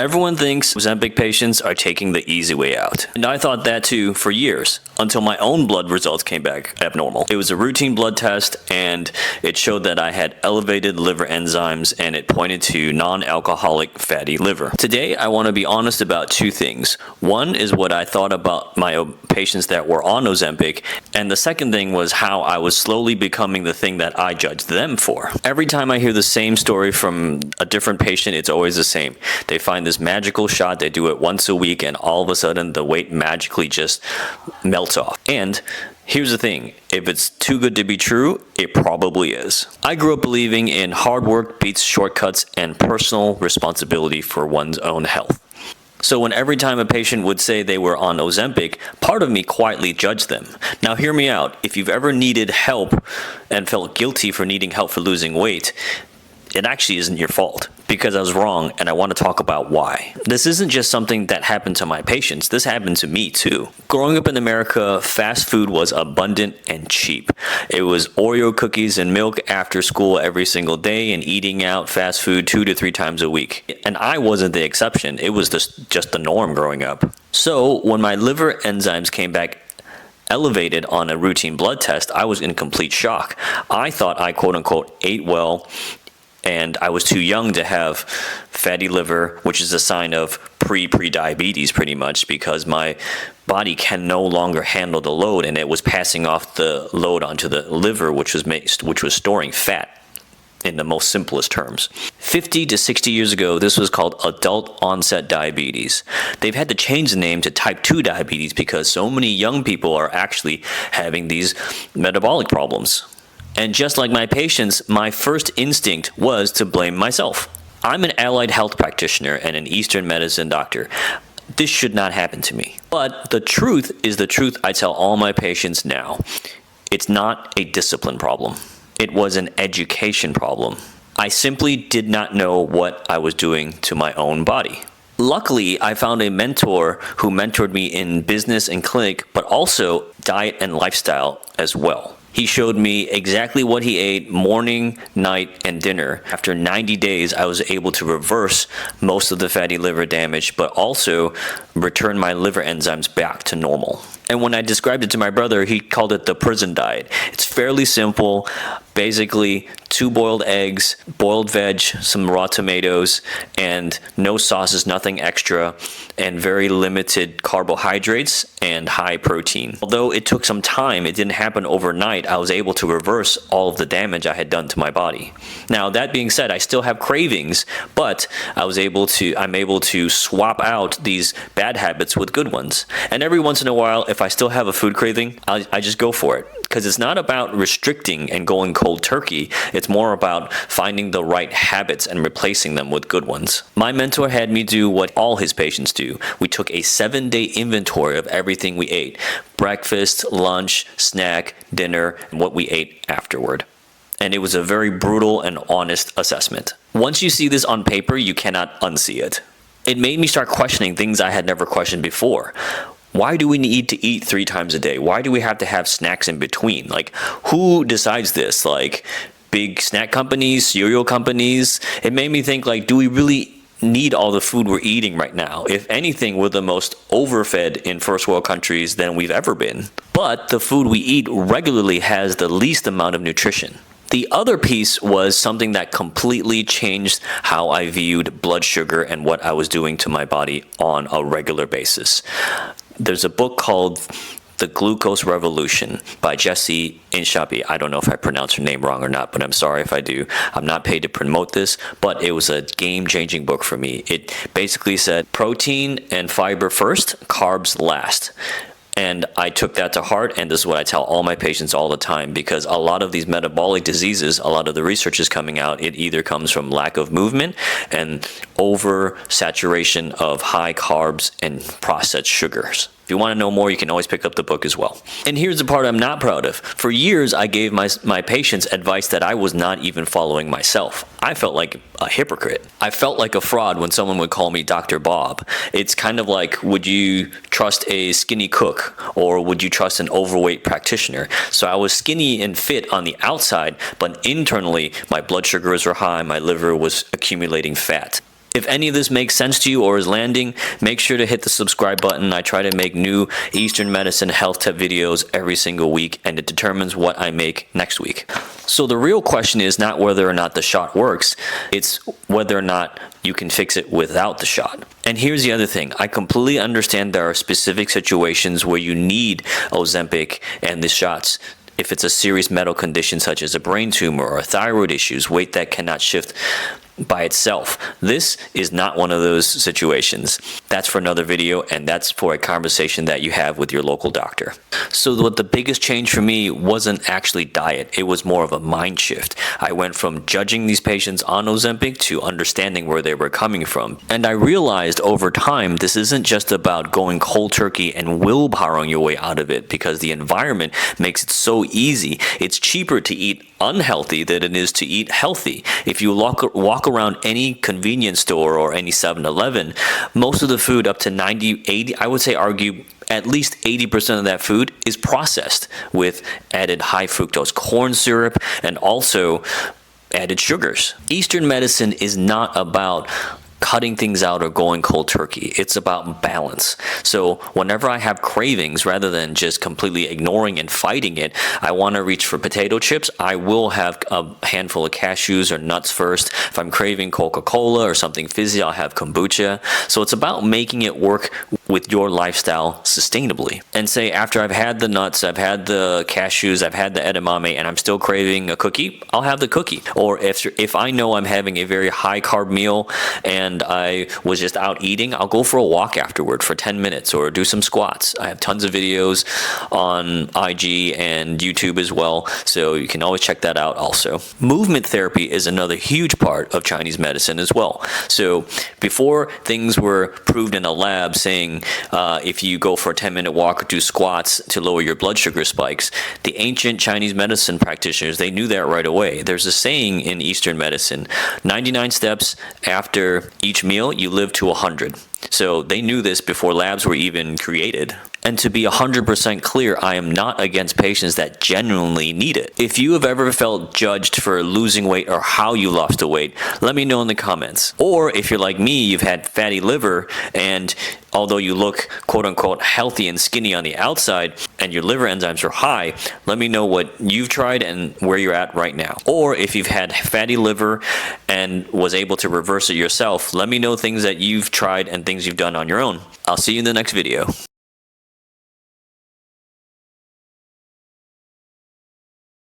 Everyone thinks Ozempic patients are taking the easy way out. And I thought that too for years, until my own blood results came back abnormal. It was a routine blood test and it showed that I had elevated liver enzymes and it pointed to non-alcoholic fatty liver. Today, I want to be honest about two things. One is what I thought about my patients that were on Ozempic, and the second thing was how I was slowly becoming the thing that I judged them for. Every time I hear the same story from a different patient, it's always the same. They find this magical shot, they do it once a week, and all of a sudden the weight magically just melts off. And here's the thing, if it's too good to be true, it probably is. I grew up believing in hard work beats shortcuts and personal responsibility for one's own health. So when every time a patient would say they were on Ozempic, part of me quietly judged them. Now hear me out, if you've ever needed help and felt guilty for needing help for losing weight, it actually isn't your fault, because I was wrong and I want to talk about why. This isn't just something that happened to my patients, this happened to me too. Growing up in America, fast food was abundant and cheap. It was Oreo cookies and milk after school every single day and eating out fast food 2 to 3 times a week. And I wasn't the exception, it was just the norm growing up. So when my liver enzymes came back elevated on a routine blood test, I was in complete shock. I thought I quote unquote ate well, and I was too young to have fatty liver, which is a sign of pre-diabetes pretty much, because my body can no longer handle the load, and it was passing off the load onto the liver, which was storing fat in the most simplest terms. 50 to 60 years ago, this was called adult onset diabetes. They've had to change the name to type 2 diabetes because so many young people are actually having these metabolic problems. And just like my patients, my first instinct was to blame myself. I'm an allied health practitioner and an Eastern medicine doctor. This should not happen to me. But the truth is the truth I tell all my patients now. It's not a discipline problem. It was an education problem. I simply did not know what I was doing to my own body. Luckily, I found a mentor who mentored me in business and clinic, but also diet and lifestyle as well. He showed me exactly what he ate morning, night, and dinner. After 90 days, I was able to reverse most of the fatty liver damage, but also return my liver enzymes back to normal. And when I described it to my brother, he called it the prison diet. It's fairly simple. Basically, 2 boiled eggs, boiled veg, some raw tomatoes, and no sauces, nothing extra, and very limited carbohydrates and high protein. Although it took some time, it didn't happen overnight, I was able to reverse all of the damage I had done to my body. Now, that being said, I still have cravings, but I'm able to swap out these bad habits with good ones. And every once in a while, if I still have a food craving, I just go for it. Because it's not about restricting and going cold turkey, it's more about finding the right habits and replacing them with good ones. My mentor had me do what all his patients do. We took a 7-day inventory of everything we ate. Breakfast, lunch, snack, dinner, and what we ate afterward. And it was a very brutal and honest assessment. Once you see this on paper, you cannot unsee it. It made me start questioning things I had never questioned before. Why do we need to eat 3 times a day? Why do we have to have snacks in between? Like, who decides this? Like, big snack companies, cereal companies? It made me think, like, do we really need all the food we're eating right now? If anything, we're the most overfed in first world countries than we've ever been. But the food we eat regularly has the least amount of nutrition. The other piece was something that completely changed how I viewed blood sugar and what I was doing to my body on a regular basis. There's a book called The Glucose Revolution by Jessie Inshabi. I don't know if I pronounced her name wrong or not, but I'm sorry if I do. I'm not paid to promote this, but it was a game-changing book for me. It basically said protein and fiber first, carbs last. And I took that to heart, and this is what I tell all my patients all the time, because a lot of these metabolic diseases, a lot of the research is coming out, it either comes from lack of movement and oversaturation of high carbs and processed sugars. If you want to know more, you can always pick up the book as well. And here's the part I'm not proud of. For years, I gave my patients advice that I was not even following myself. I felt like a hypocrite. I felt like a fraud when someone would call me Dr. Bob. It's kind of like, would you trust a skinny cook or would you trust an overweight practitioner? So I was skinny and fit on the outside, but internally, my blood sugars were high, my liver was accumulating fat. If any of this makes sense to you or is landing, make sure to hit the subscribe button. I try to make new Eastern medicine health tip videos every single week, and it determines what I make next week. So the real question is not whether or not the shot works, it's whether or not you can fix it without the shot. And here's the other thing. I completely understand there are specific situations where you need Ozempic and the shots. If it's a serious medical condition such as a brain tumor or thyroid issues, weight that cannot shift by itself. This is not one of those situations. That's for another video, and that's for a conversation that you have with your local doctor. So what the biggest change for me wasn't actually diet. It was more of a mind shift. I went from judging these patients on Ozempic to understanding where they were coming from. And I realized over time, this isn't just about going cold turkey and willpowering your way out of it, because the environment makes it so easy. It's cheaper to eat unhealthy than it is to eat healthy. If you walk around any convenience store or any 7-Eleven, most of the food, up to 90, 80, I would say argue at least 80% of that food is processed with added high fructose corn syrup and also added sugars. Eastern medicine is not about cutting things out or going cold turkey. It's about balance. So whenever I have cravings, rather than just completely ignoring and fighting it, I want to reach for potato chips, I will have a handful of cashews or nuts first. If I'm craving Coca-Cola or something fizzy, I'll have kombucha. So it's about making it work with your lifestyle sustainably. And say after I've had the nuts, I've had the cashews, I've had the edamame, and I'm still craving a cookie, I'll have the cookie. Or if I know I'm having a very high carb meal and I was just out eating, I'll go for a walk afterward for 10 minutes or do some squats. I have tons of videos on IG and YouTube as well, so you can always check that out also. Movement therapy is another huge part of Chinese medicine as well. So before things were proved in a lab saying if you go for a 10-minute walk or do squats to lower your blood sugar spikes, the ancient Chinese medicine practitioners, they knew that right away. There's a saying in Eastern medicine, 99 steps after each meal, you live to 100. So they knew this before labs were even created. And to be 100% clear, I am not against patients that genuinely need it. If you have ever felt judged for losing weight or how you lost the weight, let me know in the comments. Or if you're like me, you've had fatty liver, and although you look quote unquote healthy and skinny on the outside and your liver enzymes are high, let me know what you've tried and where you're at right now. Or if you've had fatty liver and was able to reverse it yourself, let me know things that you've tried and things you've done on your own. I'll see you in the next video.